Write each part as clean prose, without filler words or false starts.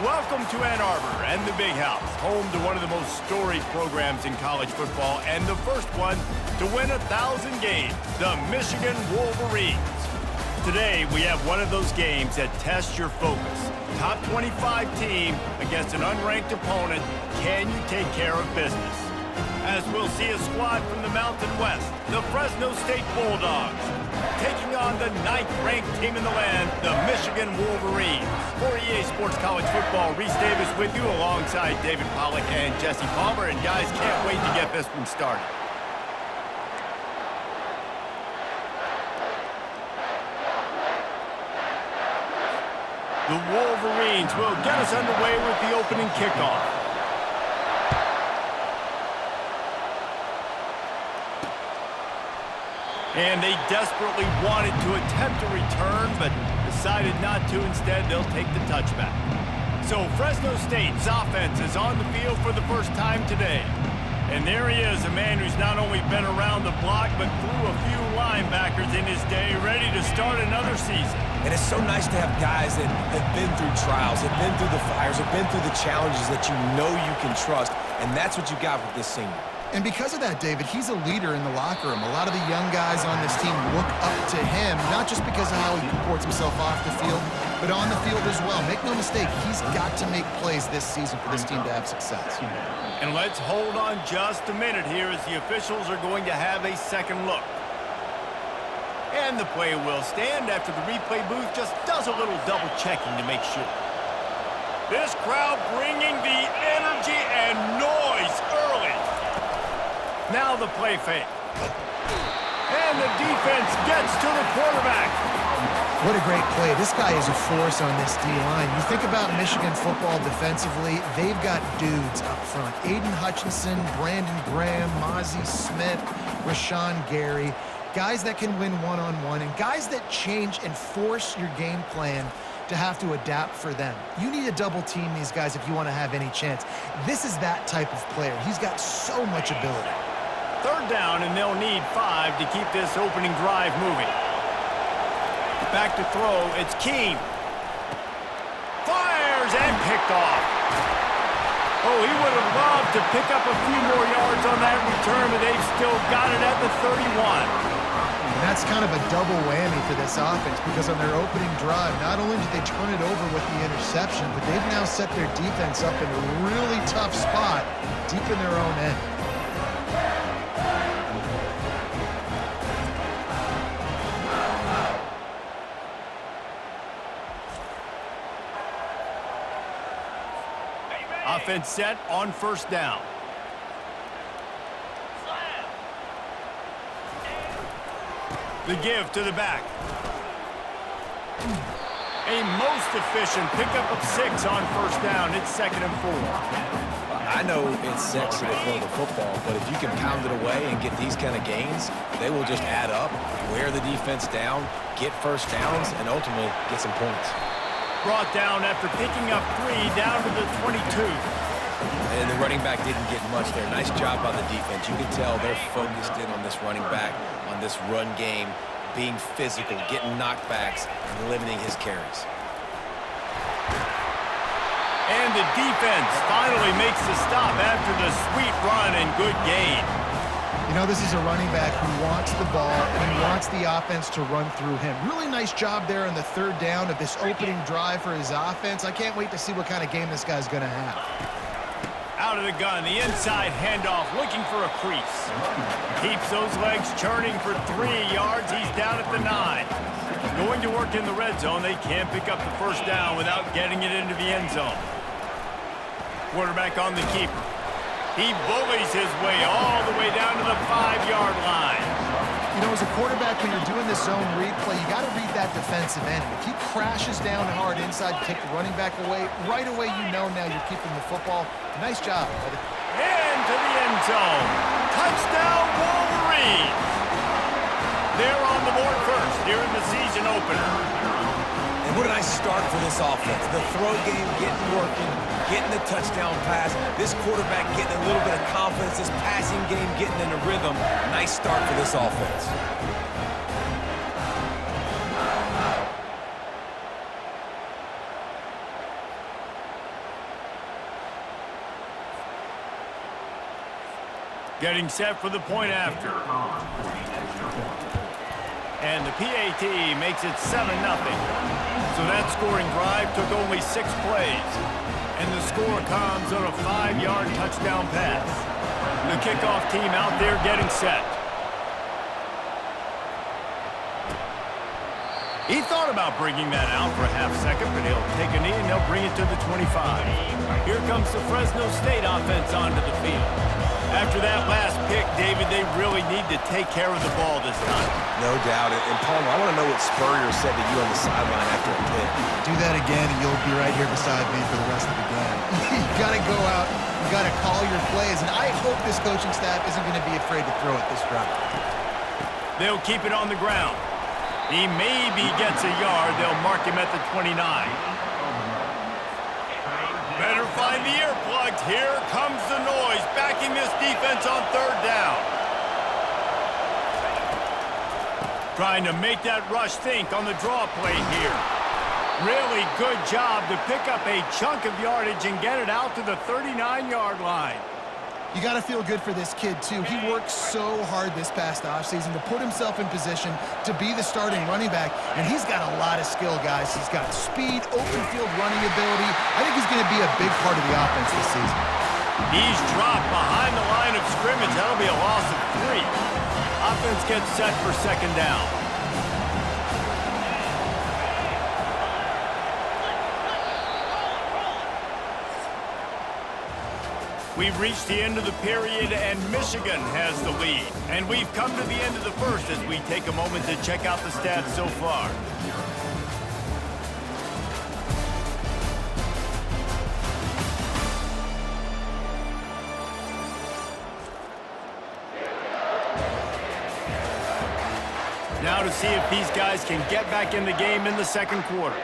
Welcome to Ann Arbor and the Big House, home to one of the most storied programs in college football and the first one to win 1,000 games, the Michigan Wolverines. Today, we have one of those games that tests your focus. Top 25 team against an unranked opponent. Can you take care of business? As we'll see a squad from the Mountain West, the Fresno State Bulldogs, taking on the 9th-ranked team in the land, the Michigan Wolverines. For EA Sports College Football, Reese Davis with you alongside David Pollack and Jesse Palmer. And guys, can't wait to get this one started. The Wolverines will get us underway with the opening kickoff. And they desperately wanted to attempt a return, but decided not to. Instead, they'll take the touchback. So Fresno State's offense is on the field for the first time today. And there he is, a man who's not only been around the block, but threw a few linebackers in his day, ready to start another season. And it's so nice to have guys that have been through trials, have been through the fires, have been through the challenges that you know you can trust. And that's what you got with this senior. And because of that, David, he's a leader in the locker room. A lot of the young guys on this team look up to him, not just because of how he comports himself off the field, but on the field as well. Make no mistake, he's got to make plays this season for this team to have success. And let's hold on just a minute here as the officials are going to have a second look. And the play will stand after the replay booth just does a little double checking to make sure. This crowd bringing the energy and noise early. Now the play fake. And the defense gets to the quarterback. What a great play. This guy is a force on this D-line. You think about Michigan football defensively, they've got dudes up front. Aiden Hutchinson, Brandon Graham, Mozzie Smith, Rashawn Gary. Guys that can win one-on-one and guys that change and force your game plan to have to adapt for them. You need to double team these guys if you want to have any chance. This is that type of player. He's got so much ability. Third down, and they'll need 5 to keep this opening drive moving. Back to throw, it's Keene. Fires and picked off. Oh, he would have loved to pick up a few more yards on that return, but they've still got it at the 31. And that's kind of a double whammy for this offense because on their opening drive, not only did they turn it over with the interception, but they've now set their defense up in a really tough spot deep in their own end. Offense set on first down. The give to the back. A most efficient pickup of 6 on first down. It's 2nd and 4. I know it's sexy to throw the football, but if you can pound it away and get these kind of gains, they will just add up, wear the defense down, get first downs, and ultimately get some points. Brought down after picking up 3 down to the 22. And the running back didn't get much there. Nice job by the defense. You can tell they're focused in on this running back, on this run game, being physical, getting knockbacks, and limiting his carries. And the defense finally makes the stop after the sweet run and good gain. You know, this is a running back who wants the ball and he wants the offense to run through him. Really nice job there on the third down of this opening drive for his offense. I can't wait to see what kind of game this guy's going to have. Out of the gun, the inside handoff, looking for a crease. Keeps those legs churning for 3 yards. He's down at the 9. Going to work in the red zone. They can't pick up the first down without getting it into the end zone. Quarterback on the keeper. He bullies his way all the way down to the 5-yard line. You know, as a quarterback, when you're doing this zone read play, you got to read that defensive end. If he crashes down hard inside to take the running back away, right away you know now you're keeping the football. Nice job, buddy. Into the end zone. Touchdown, Wolverines. They're on the board first here in the season opener. And what a nice start for this offense. The throw game getting working, getting the touchdown pass. This quarterback getting a little bit of confidence. This passing game getting in a rhythm. Nice start for this offense. Getting set for the point after. And the PAT makes it 7-0. So that scoring drive took only 6 plays. And the score comes on a 5-yard touchdown pass. The kickoff team out there getting set. He thought about bringing that out for a half second, but he'll take a knee and they'll bring it to the 25. Here comes the Fresno State offense onto the field. After that last pick, David, they really need to take care of the ball this time. No doubt. And Palmer, I want to know what Spurrier said to you on the sideline after a pick. Do that again, and you'll be right here beside me for the rest of the game. You got to go out. You got to call your plays, and I hope this coaching staff isn't going to be afraid to throw it this drive. They'll keep it on the ground. He maybe gets a yard. They'll mark him at the 29. Better find the earplugs. Here comes the noise, backing this defense on 3rd down. Trying to make that rush think on the draw play here. Really good job to pick up a chunk of yardage and get it out to the 39-yard line. You got to feel good for this kid, too. He worked so hard this past offseason to put himself in position to be the starting running back, and he's got a lot of skill, guys. He's got speed, open field running ability. I think he's going to be a big part of the offense this season. He's dropped behind the line of scrimmage. That'll be a loss of 3. Offense gets set for 2nd down. We've reached the end of the period, and Michigan has the lead. And we've come to the end of the first as we take a moment to check out the stats so far. Now to see if these guys can get back in the game in the 2nd quarter.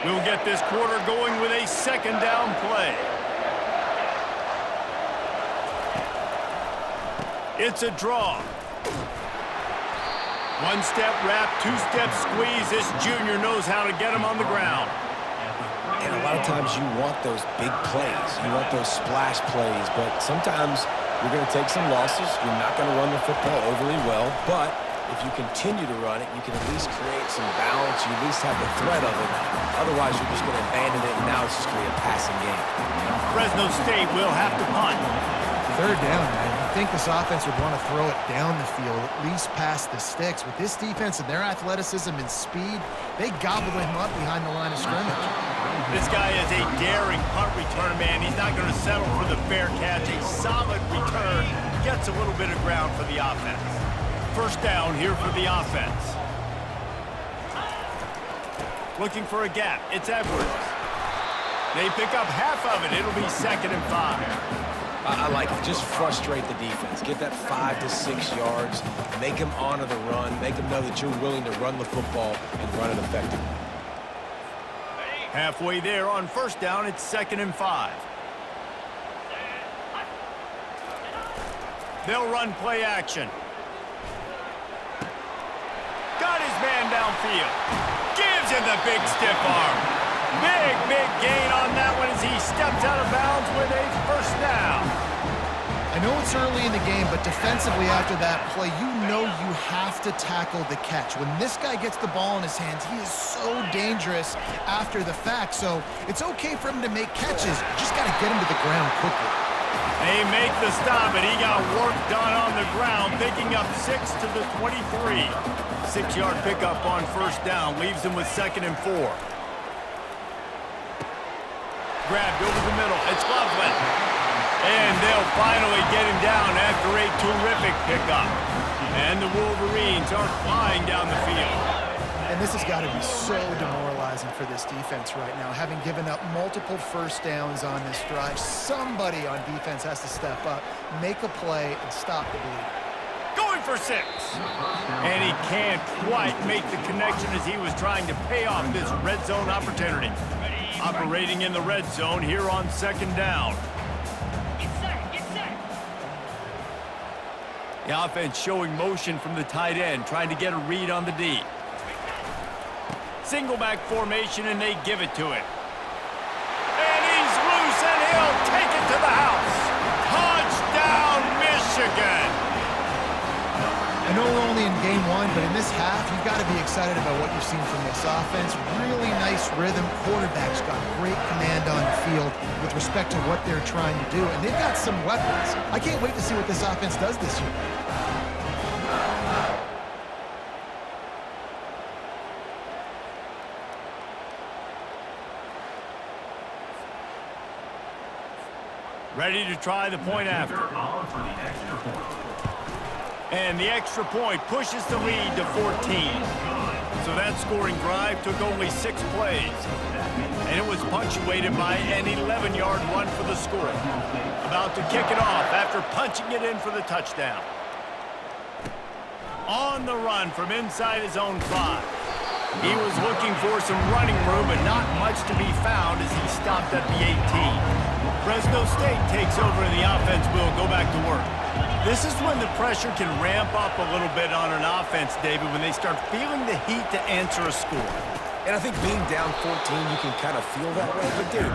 We'll get this quarter going with a 2nd down play. It's a draw. 1-step wrap, 2-step squeeze. This junior knows how to get him on the ground. And a lot of times you want those big plays. You want those splash plays. But sometimes you're going to take some losses. You're not going to run the football overly well. But if you continue to run it, you can at least create some balance. You at least have the threat of it. Otherwise, you're just going to abandon it, and now it's just going to be a passing game. Fresno State will have to punt. 3rd down, man. You think this offense would want to throw it down the field, at least past the sticks. With this defense and their athleticism and speed, they gobbled him up behind the line of scrimmage. This guy is a daring punt return man. He's not going to settle for the fair catch. A solid return gets a little bit of ground for the offense. 1st down here for the offense. Looking for a gap. It's Edwards. They pick up half of it. It'll be 2nd and 5. I like it. Just frustrate the defense. Get that 5 to 6 yards. Make them honor the run. Make them know that you're willing to run the football and run it effectively. Halfway there on 1st down, it's 2nd and 5. They'll run play action. Got his man downfield. Gives him the big stiff arm. Big gain on that one as he steps out of bounds with a 1st down. I know it's early in the game, but defensively after that play, you know you have to tackle the catch. When this guy gets the ball in his hands, he is so dangerous after the fact. So it's okay for him to make catches. You just got to get him to the ground quickly. They make the stop, and he got work done on the ground, picking up 6 to the 23. 6-yard pickup on 1st down, leaves him with 2nd and 4. Grabbed over the middle. It's Loveland. And they'll finally get him down after a terrific pickup. And the Wolverines are flying down the field. And this has got to be so demoralizing for this defense right now. Having given up multiple 1st downs on this drive, somebody on defense has to step up, make a play, and stop the bleed. Going for 6. And he can't quite make the connection as he was trying to pay off this red zone opportunity. Operating in the red zone here on 2nd down. Get set. The offense showing motion from the tight end, trying to get a read on the D. Single back formation, and they give it to him. And he's loose, and know we're only in game one, but in this half, you've got to be excited about what you've seen from this offense. Really nice rhythm. Quarterback's got great command on the field with respect to what they're trying to do, and they've got some weapons. I can't wait to see what this offense does this year. Ready to try the point after. And the extra point pushes the lead to 14. So that scoring drive took only 6 plays. And it was punctuated by an 11-yard run for the score. About to kick it off after punching it in for the touchdown. On the run from inside his own 5. He was looking for some running room, but not much to be found as he stopped at the 18. Fresno State takes over and the offense will go back to work. This is when the pressure can ramp up a little bit on an offense, David, when they start feeling the heat to answer a score. And I think being down 14, you can kind of feel that way. But, dude,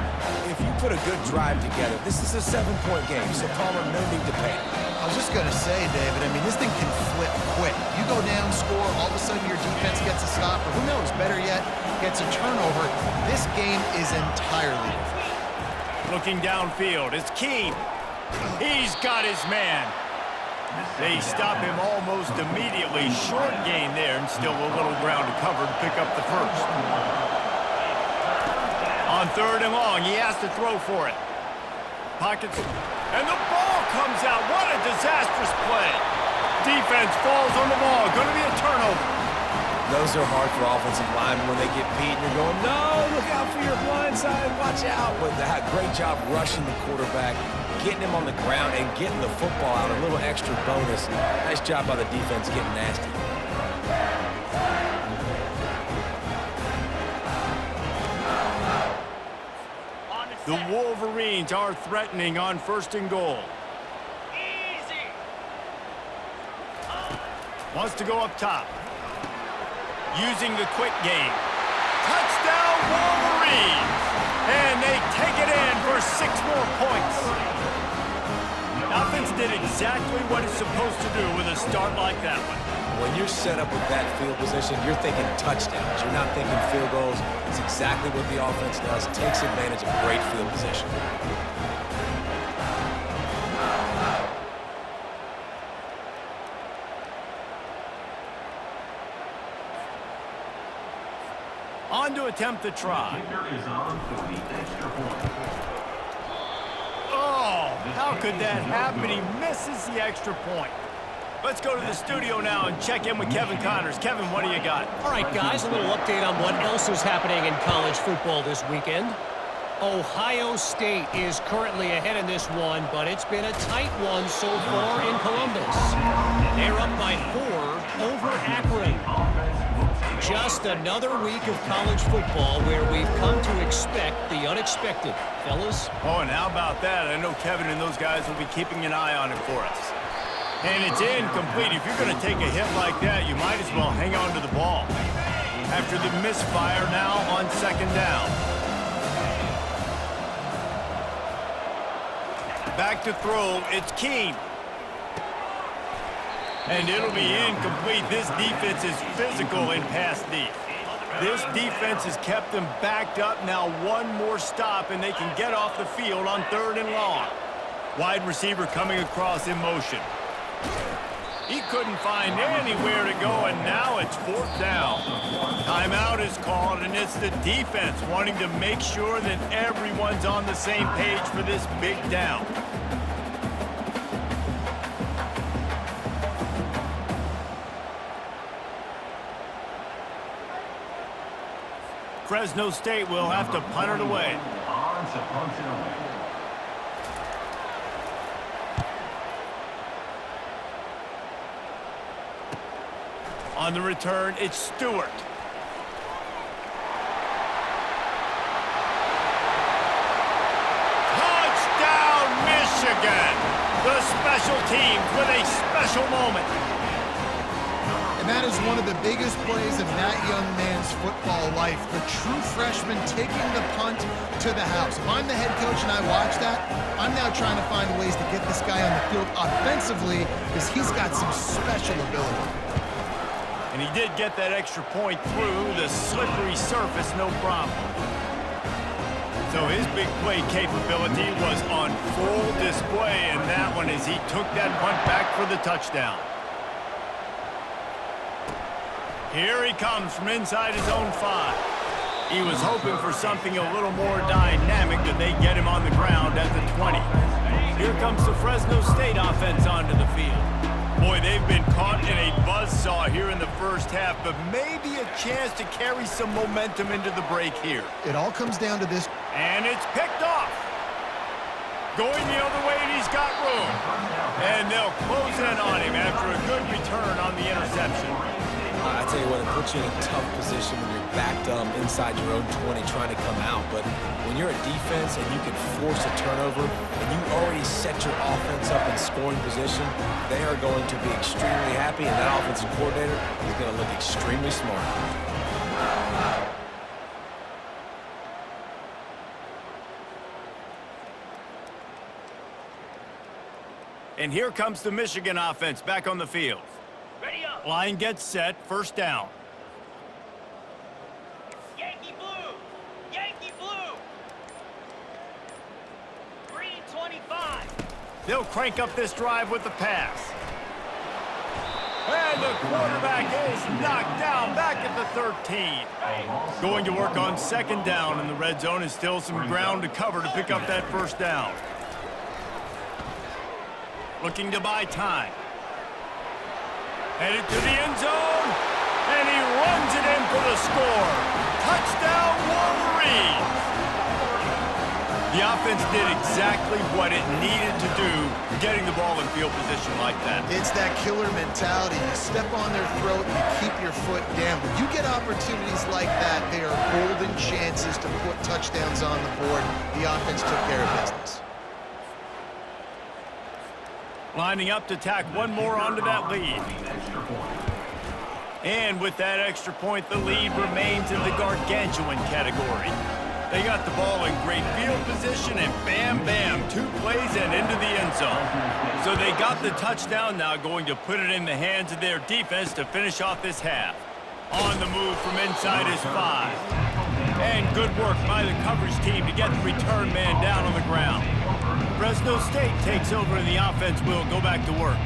if you put a good drive together, this is a 7-point game, so Palmer, no need to panic. I was just going to say, David, I mean, this thing can flip quick. You go down, score, all of a sudden your defense gets a stop, or who knows, better yet, gets a turnover. This game is entirely different. Looking downfield, it's Keene. He's got his man. They stop him almost immediately. Short gain there, and still a little ground to cover to pick up the first. On 3rd and long, he has to throw for it. Pockets, and the ball comes out. What a disastrous play. Defense falls on the ball. Going to be a turnover. Those are hard for offensive linemen when they get beat and you're going, no, look out for your blind side, watch out. But they had a great job rushing the quarterback, getting him on the ground, and getting the football out, a little extra bonus. Nice job by the defense getting nasty. The Wolverines are threatening on 1st and goal. Easy. Wants to go up top. Using the quick game. Touchdown Wolverines! And they take it in for 6 more points. The offense did exactly what it's supposed to do with a start like that one. When you're set up with that field position, you're thinking touchdowns. You're not thinking field goals. It's exactly what the offense does. Takes advantage of great field position. On to attempt the try. Oh, how could that happen? He misses the extra point. Let's go to the studio now and check in with Kevin Connors. Kevin, what do you got? All right, guys, a little update on what else is happening in college football this weekend. Ohio State is currently ahead in this one, but it's been a tight one so far in Columbus. They're up by 4 over Akron. Just another week of college football where we've come to expect the unexpected. Fellas? Oh, and how about that? I know Kevin and those guys will be keeping an eye on it for us. And it's incomplete. If you're going to take a hit like that, you might as well hang on to the ball. After the misfire now on 2nd down. Back to throw, it's Keene. And it'll be incomplete. This defense is physical in pass deep. This defense has kept them backed up. Now 1 more stop, and they can get off the field on 3rd and long. Wide receiver coming across in motion. He couldn't find anywhere to go, and now it's 4th down. Timeout is called, and it's the defense wanting to make sure that everyone's on the same page for this big down. Fresno State will have to punt it away. On the return, it's Stewart. Touchdown, Michigan! The special teams with a special moment. And that is one of the biggest plays of that young man's football life. The true freshman taking the punt to the house. If I'm the head coach and I watch that, I'm now trying to find ways to get this guy on the field offensively because he's got some special ability. And he did get that extra point through the slippery surface, no problem. So his big play capability was on full display in that one as he took that punt back for the touchdown. Here he comes from inside his own 5. He was hoping for something a little more dynamic that they get him on the ground at the 20. Here comes the Fresno State offense onto the field. Boy, they've been caught in a buzzsaw here in the first half, but maybe a chance to carry some momentum into the break here. It all comes down to this. And it's picked off. Going the other way, and he's got room. And they'll close in on him after a good return on the interception. I tell you what, it puts you in a tough position when you're backed up inside your own 20 trying to come out. But when you're a defense and you can force a turnover and you already set your offense up in scoring position, they are going to be extremely happy, and that offensive coordinator is going to look extremely smart. And here comes the Michigan offense back on the field. Ready up. Line gets set, first down. Yankee blue. Yankee blue. Green 25. They'll crank up this drive with the pass. And the quarterback is knocked down back at the 13. Going to work on second down in the red zone, and still some ground to cover to pick up that first down. Looking to buy time. Headed to the end zone, and he runs it in for the score. Touchdown, Wolverines! The offense did exactly what it needed to do, getting the ball in field position like that. It's that killer mentality. You step on their throat, you keep your foot down. When you get opportunities like that, they are golden chances to put touchdowns on the board. The offense took care of business. Lining up to tack one more onto that lead. And with that extra point, the lead remains in the gargantuan category. They got the ball in great field position, and bam, bam, 2 plays and into the end zone. So they got the touchdown, now going to put it in the hands of their defense to finish off this half. On the move from inside his 5. And good work by the coverage team to get the return man down on the ground. Fresno State takes over and the offense will go back to work.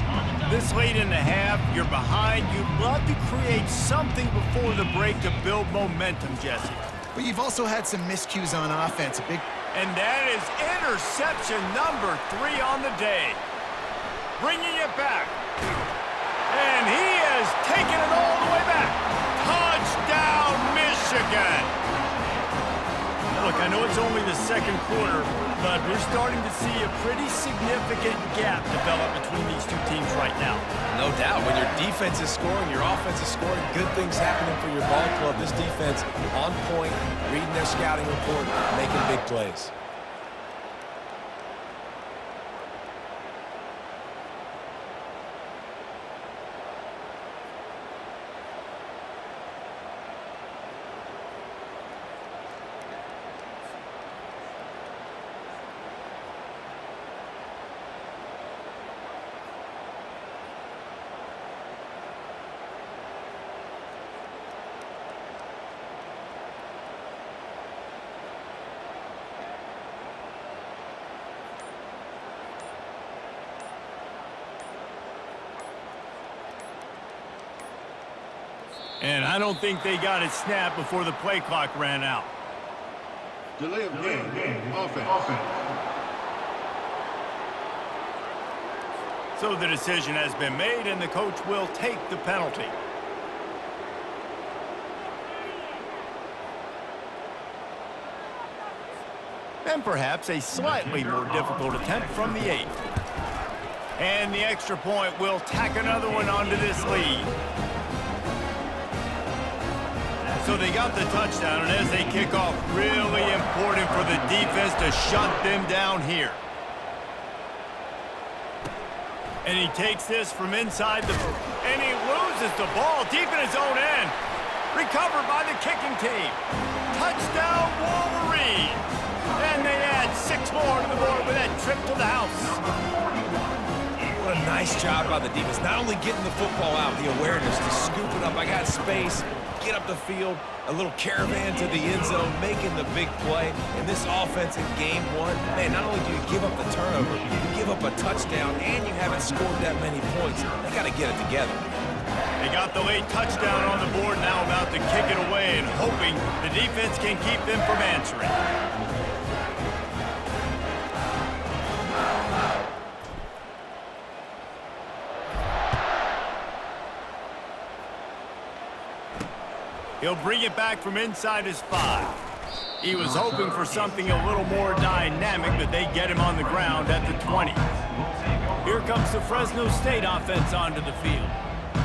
This late in the half, you're behind. You'd love to create something before the break to build momentum, Jesse. But you've also had some miscues on offense. And that is interception number 3 on the day. Bringing it back. And he has taken it all the way back. Touchdown, Michigan! Look, I know it's only the second quarter, but we're starting to see a pretty significant gap develop between these two teams right now. No doubt. When your defense is scoring, your offense is scoring, good things happening for your ball club. This defense on point, reading their scouting report, making big plays. And I don't think they got it snapped before the play clock ran out. Delay of game. Offense. So the decision has been made, and the coach will take the penalty. And perhaps a slightly more difficult attempt from the 8. And the extra point will tack another one onto this lead. So they got the touchdown, and as they kick off, really important for the defense to shut them down here. And he takes this from inside and he loses the ball deep in his own end. Recovered by the kicking team. Touchdown, Wolverines. And they add 6 more to the board with that trip to the house. What a nice job by the defense. Not only getting the football out, the awareness to scoop it up. I got space, get up the field, a little caravan to the end zone, making the big play. And this offense in game 1, man, not only do you give up the turnover, you give up a touchdown, and you haven't scored that many points. They got to get it together. They got the late touchdown on the board, now about to kick it away and hoping the defense can keep them from answering. He'll bring it back from inside his 5. He was hoping for something a little more dynamic, but they get him on the ground at the 20. Here comes the Fresno State offense onto the field.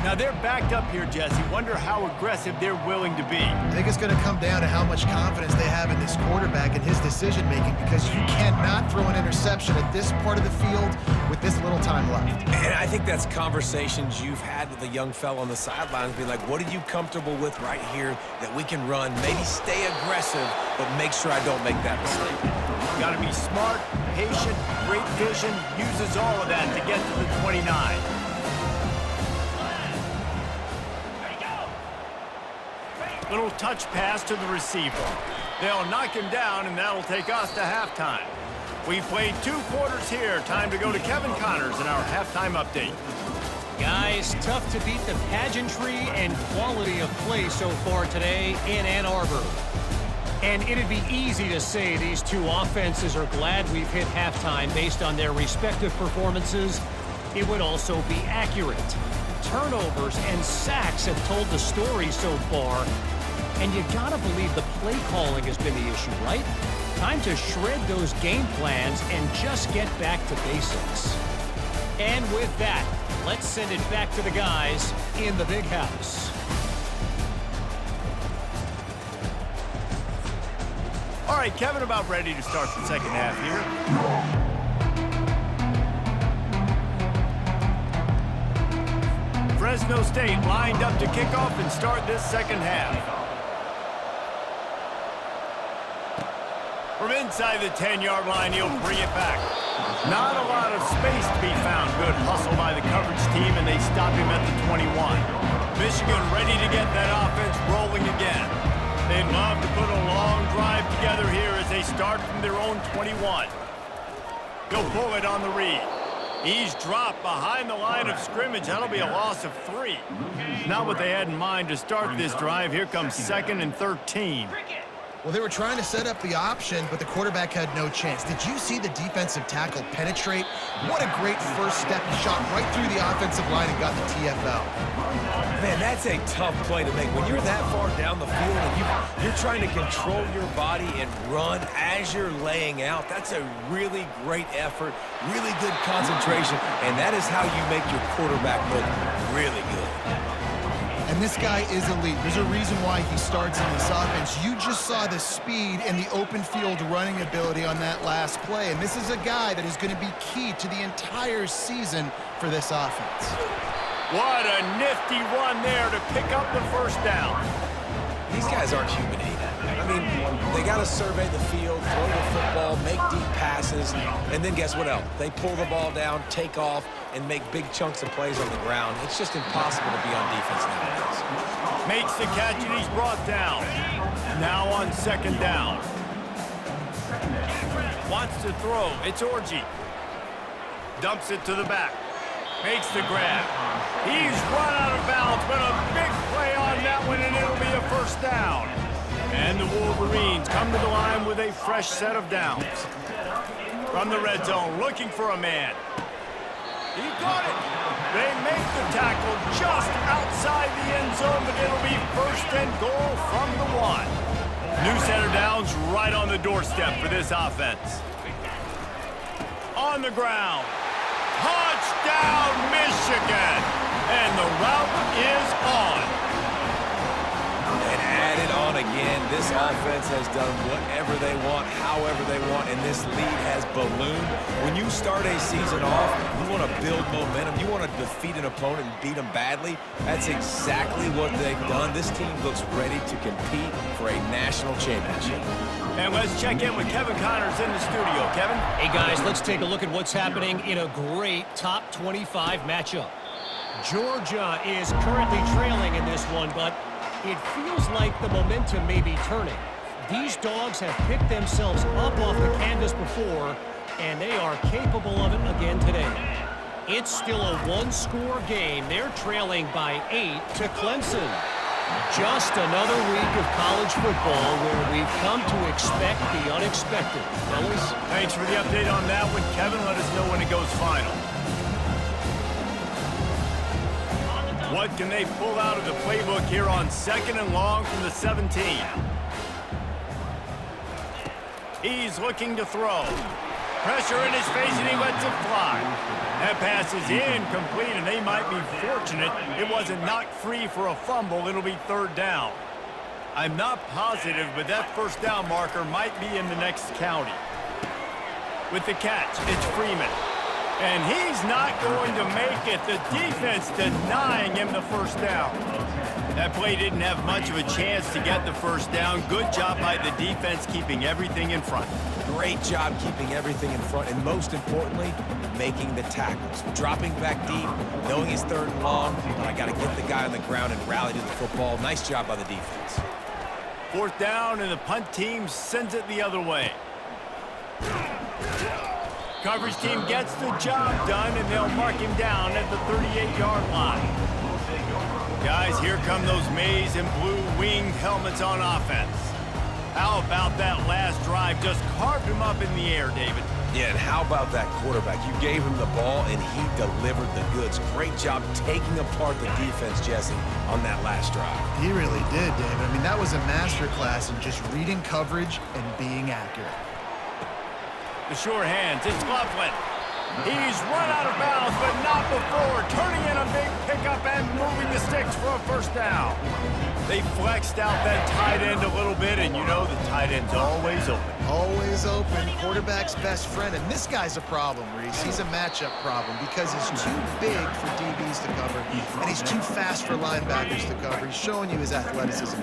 Now they're backed up here, Jesse. Wonder how aggressive they're willing to be. I think it's going to come down to how much confidence they have in this quarterback and his decision-making, because you cannot throw an interception at this part of the field with this little time left. And I think that's conversations you've had with a young fellow on the sidelines, being like, what are you comfortable with right here that we can run? Maybe stay aggressive, but make sure I don't make that mistake. Got to be smart, patient, great vision, uses all of that to get to the 29. Little touch pass to the receiver. They'll knock him down, and that'll take us to halftime. We've played 2 quarters here. Time to go to Kevin Connors in our halftime update. Guys, tough to beat the pageantry and quality of play so far today in Ann Arbor. And it'd be easy to say these 2 offenses are glad we've hit halftime based on their respective performances. It would also be accurate. Turnovers and sacks have told the story so far. And you gotta believe the play calling has been the issue, right? Time to shred those game plans and just get back to basics. And with that, let's send it back to the guys in the big house. All right, Kevin, about ready to start the second half here. Fresno State lined up to kick off and start this second half. From inside the 10-yard line, he'll bring it back. Not a lot of space to be found. Good hustle by the coverage team, and they stop him at the 21. Michigan ready to get that offense rolling again. They'd love to put a long drive together here as they start from their own 21. He'll pull it on the read. He's dropped behind the line of scrimmage. That'll be a loss of 3. Not what they had in mind to start this drive. Here comes 2nd and 13. Well, they were trying to set up the option, but the quarterback had no chance. Did you see the defensive tackle penetrate? What a great first step. He shot right through the offensive line and got the TFL. Man, that's a tough play to make. When you're that far down the field and you're trying to control your body and run as you're laying out, that's a really great effort, really good concentration, and that is how you make your quarterback look really good. And this guy is elite. There's a reason why he starts in this offense. You just saw the speed and the open field running ability on that last play. And this is a guy that is going to be key to the entire season for this offense. What a nifty run there to pick up the first down. These guys aren't human either. I mean, they got to survey the field, throw the football, make deep passes, and then guess what else? They pull the ball down, take off, and make big chunks of plays on the ground. It's just impossible to be on defense nowadays. Makes the catch, and he's brought down. Now on 2nd down. Wants to throw. It's Orji. Dumps it to the back. Makes the grab. He's run out of bounds, but a big play on that one, and it'll be a first down. And the Wolverines come to the line with a fresh set of downs. From the red zone, looking for a man. He got it. They make the tackle just outside the end zone, but it'll be 1st and goal from the 1. New set of downs right on the doorstep for this offense. On the ground. Touchdown, Michigan! And the route is on. And add it on again. This offense has done whatever they want, however they want, and this lead has ballooned. When you start a season off, you want to build momentum. You want to defeat an opponent and beat them badly. That's exactly what they've done. This team looks ready to compete for a national championship. And let's check in with Kevin Connors in the studio. Kevin? Hey, guys, let's take a look at what's happening in a great top 25 matchup. Georgia is currently trailing in this one, but it feels like the momentum may be turning. These dogs have picked themselves up off the canvas before, and they are capable of it again today. It's still a one-score game. They're trailing by 8 to Clemson. Just another week of college football where we've come to expect the unexpected. Fellas? Thanks for the update on that one, Kevin. Let us know when it goes final. What can they pull out of the playbook here on 2nd and long from the 17? He's looking to throw. Pressure in his face, and he lets it fly. That pass is incomplete, and they might be fortunate it wasn't knocked free for a fumble. It'll be 3rd down. I'm not positive, but that 1st down marker might be in the next county. With the catch, it's Freeman. And he's not going to make it. The defense denying him the 1st down. That play didn't have much of a chance to get the 1st down. Good job by the defense keeping everything in front. Great job keeping everything in front, and most importantly, making the tackles. Dropping back deep, knowing it's 3rd and long, but I got to get the guy on the ground and rally to the football. Nice job by the defense. 4th down, and the punt team sends it the other way. Coverage team gets the job done, and they'll mark him down at the 38-yard line. Guys, here come those maize and blue winged helmets on offense. How about that last drive? Just carved him up in the air, David. Yeah, and how about that quarterback? You gave him the ball, and he delivered the goods. Great job taking apart the defense, Jesse, on that last drive. He really did, David. I mean, that was a masterclass in just reading coverage and being accurate. The sure hands, it's Loveland. He's run out of bounds, but not before. Turning in a big pickup and moving the sticks for a 1st down. They flexed out that tight end a little bit, and you know the tight end's always open. Always open, quarterback's best friend. And this guy's a problem, Reese. He's a matchup problem because he's too big for DBs to cover, and he's too fast for linebackers to cover. He's showing you his athleticism.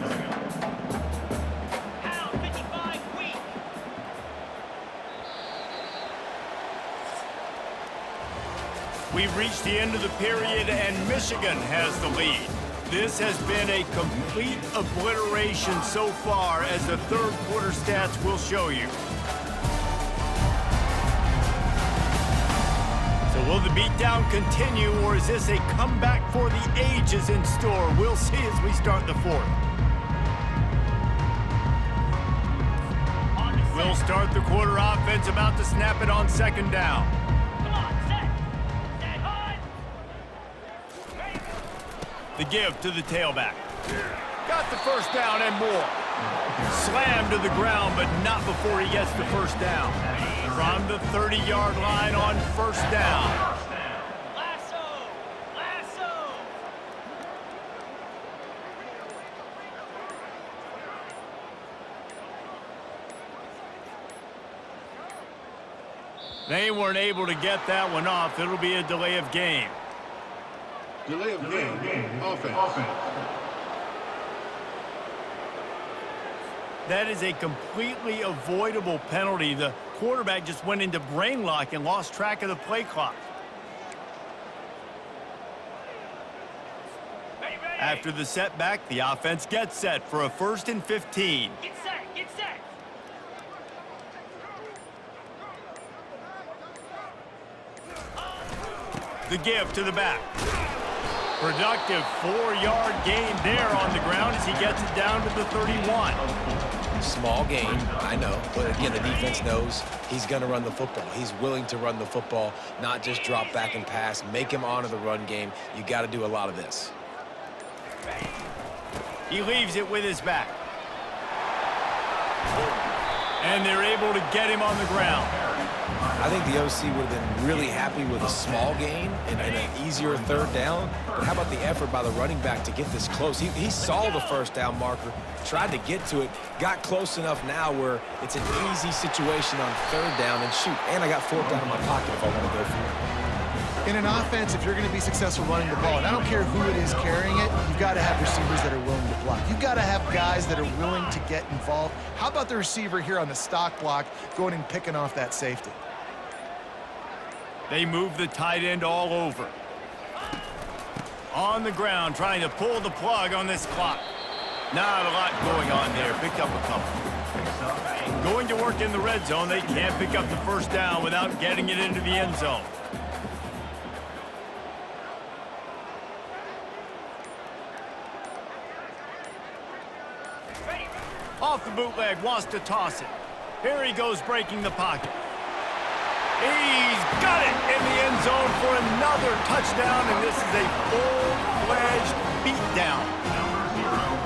We've reached the end of the period, and Michigan has the lead. This has been a complete obliteration so far, as the 3rd quarter stats will show you. So will the beatdown continue, or is this a comeback for the ages in store? We'll see as we start the 4th. We'll start the quarter offense, about to snap it on 2nd down. The give to the tailback. Got the 1st down and more. Slammed to the ground, but not before he gets the 1st down. From the 30-yard line on 1st down. They weren't able to get that one off. It'll be a delay of game. Delay of game. Offense. That is a completely avoidable penalty. The quarterback just went into brain lock and lost track of the play clock. After the setback, the offense gets set for a 1st and 15. Get set, get set. The give to the back. Productive 4-yard gain there on the ground as he gets it down to the 31. Small gain, I know, but again, the defense knows he's going to run the football. He's willing to run the football, not just drop back and pass, make him honor the run game. You got to do a lot of this. He leaves it with his back. And they're able to get him on the ground. I think the OC would have been really happy with a small gain and an easier third down. But how about the effort by the running back to get this close? He saw the first down marker, tried to get to it, got close enough now where it's an easy situation on third down. And shoot, and I got fourth down in my pocket if I want to go for it. In an offense, if you're going to be successful running the ball, and I don't care who it is carrying it, you've got to have receivers that are willing to block. You've got to have guys that are willing to get involved. How about the receiver here on the stock block going and picking off that safety? They move the tight end all over. On the ground, trying to pull the plug on this clock. Not a lot going on there. Picked up a couple. Going to work in the red zone. They can't pick up the first down without getting it into the end zone. Off the bootleg, wants to toss it. Here he goes, breaking the pocket. He's got it in the end zone for another touchdown, and this is a full-fledged beatdown.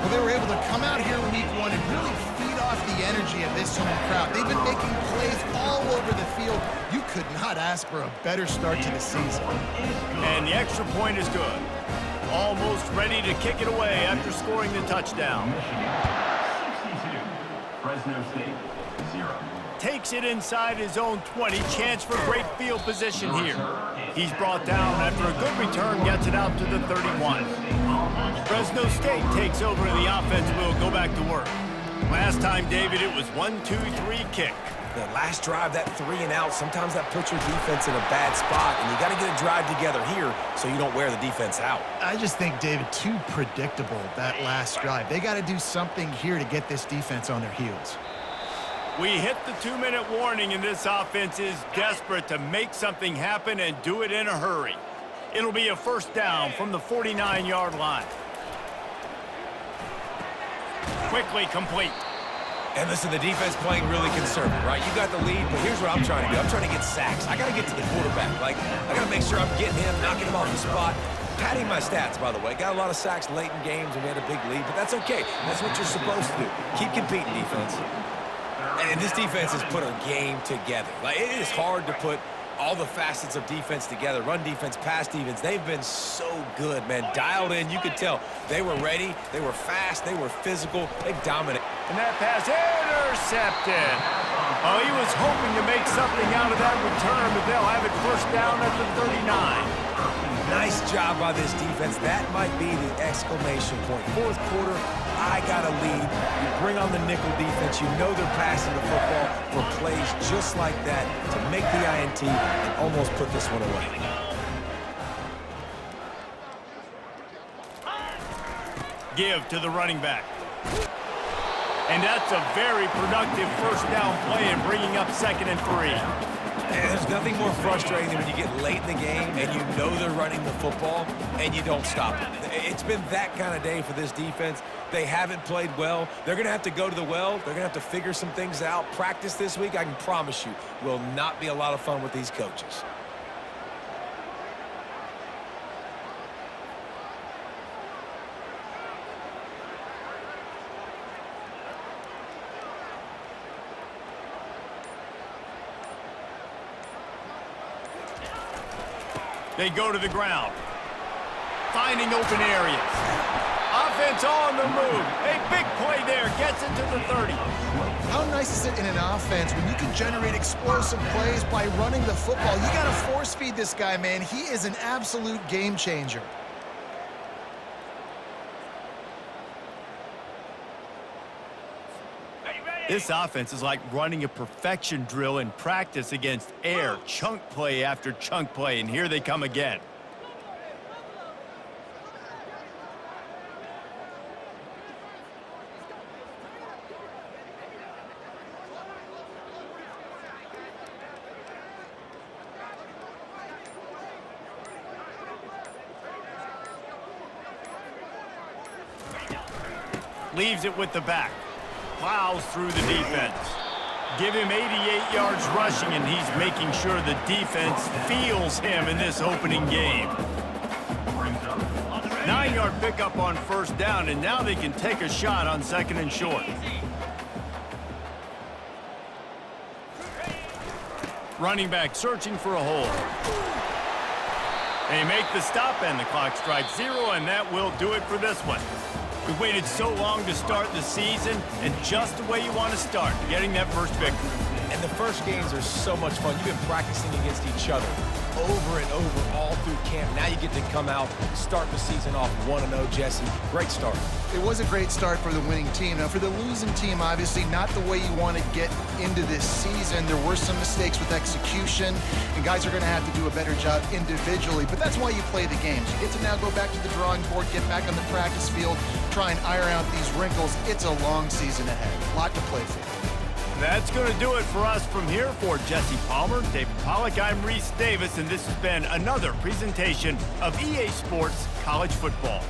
Well, they were able to come out here week one and really feed off the energy of this home crowd. They've been making plays all over the field. You could not ask for a better start to the season. And the extra point is good. Almost ready to kick it away after scoring the touchdown. Fresno State, 0. Takes it inside his own 20. Chance for great field position here. He's brought down after a good return, gets it out to the 31. Fresno State takes over and the offense will go back to work. Last time, David, it was 1-2-3 kick. The last drive, that 3 and out, sometimes that puts your defense in a bad spot, and you got to get a drive together here so you don't wear the defense out. I just think, David, too predictable, that last drive. They got to do something here to get this defense on their heels. We hit the 2-minute warning, and this offense is desperate to make something happen and do it in a hurry. It'll be a first down from the 49-yard line. Quickly complete. And listen, the defense playing really conservative, right? You got the lead, but here's what I'm trying to do. I'm trying to get sacks. I got to get to the quarterback. Like, I got to make sure I'm getting him, knocking him off the spot. Padding my stats, by the way. Got a lot of sacks late in games, and we had a big lead, but that's okay. That's what you're supposed to do. Keep competing, defense. And this defense has put a game together. Like, it is hard to put all the facets of defense together. Run defense, pass defense. They've been so good, man. Dialed in. You could tell they were ready. They were fast. They were physical. They dominated. And that pass intercepted. Oh, he was hoping to make something out of that return, but they'll have it first down at the 39. Nice job by this defense. That might be the exclamation point. Fourth quarter, I got a lead. You bring on the nickel defense. You know they're passing the football for plays just like that to make the INT and almost put this one away. Give to the running back. And that's a very productive first down play and bringing up 2nd and 3. And there's nothing more frustrating than when you get late in the game and you know they're running the football and you don't stop it. It's been that kind of day for this defense. They haven't played well. They're going to have to go to the well. They're going to have to figure some things out. Practice this week, I can promise you, will not be a lot of fun with these coaches. They go to the ground, finding open areas. Offense on the move. A big play there, gets it to the 30. How nice is it in an offense when you can generate explosive plays by running the football? You got to force feed this guy, man. He is an absolute game changer. This offense is like running a perfection drill in practice against air. Chunk play after chunk play, and here they come again. Leaves it with the back. Plows through the defense. Give him 88 yards rushing, and he's making sure the defense feels him in this opening game. 9-yard pickup on first down, and now they can take a shot on 2nd and short. Running back searching for a hole. They make the stop, and the clock strikes 0, and that will do it for this one. We waited so long to start the season, and just the way you want to start, getting that first victory. And the first games are so much fun. You've been practicing against each other over and over all through camp. Now you get to come out, start the season off 1-0, Jesse. Great start. It was a great start for the winning team. Now, for the losing team, obviously not the way you want to get into this season. There were some mistakes with execution, and guys are going to have to do a better job individually. But that's why you play the games. You get to now go back to the drawing board, get back on the practice field, try and iron out these wrinkles. It's a long season ahead. A lot to play for. That's going to do it for us from here. For Jesse Palmer, David Pollack, I'm Reese Davis, and this has been another presentation of EA Sports College Football.